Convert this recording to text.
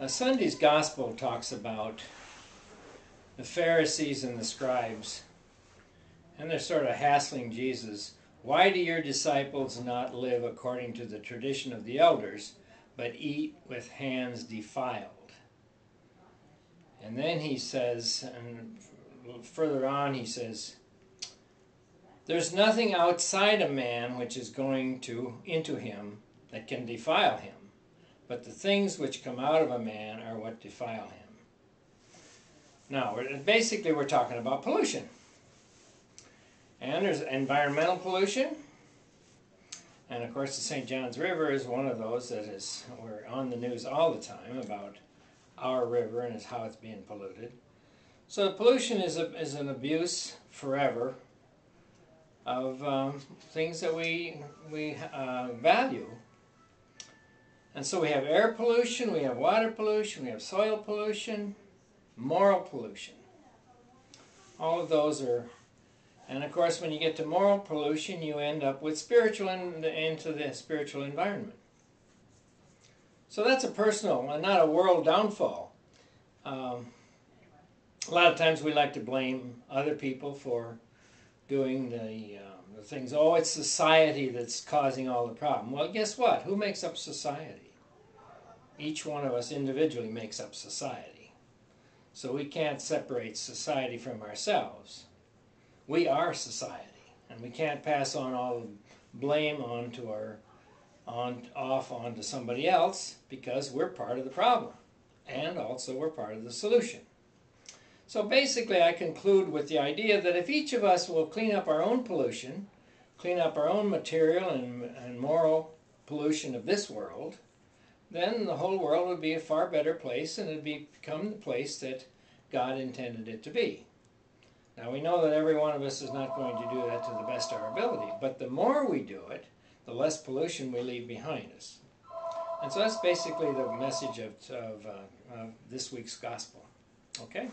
Sunday's gospel talks about the Pharisees and the Scribes, and they're sort of hassling Jesus. Why do your disciples not live according to the tradition of the elders, but eat with hands defiled? And then he says, and further on he says, there's nothing outside a man which is going into him that can defile him, but the things which come out of a man are what defile him. Now, basically we're talking about pollution. And there's environmental pollution. And of course the St. John's River is one of those that we're on the news all the time about our river and how it's being polluted. So pollution is an abuse forever of things that we value. And so we have air pollution, we have water pollution, we have soil pollution, moral pollution. All of those are, and of course when you get to moral pollution you end up with spiritual into the spiritual environment. So that's a personal and not a world downfall. A lot of times we like to blame other people for doing the things. Oh, it's society that's causing all the problem. Well, guess what? Who makes up society? Each one of us individually makes up society. So we can't separate society from ourselves. We are society, and we can't pass on all the blame onto onto somebody else, because we're part of the problem, and also we're part of the solution. So basically I conclude with the idea that if each of us will clean up our own pollution, clean up our own material and moral pollution of this world, then the whole world would be a far better place, and it would become the place that God intended it to be. Now we know that every one of us is not going to do that to the best of our ability, but the more we do it, the less pollution we leave behind us. And so that's basically the message of this week's gospel. Okay?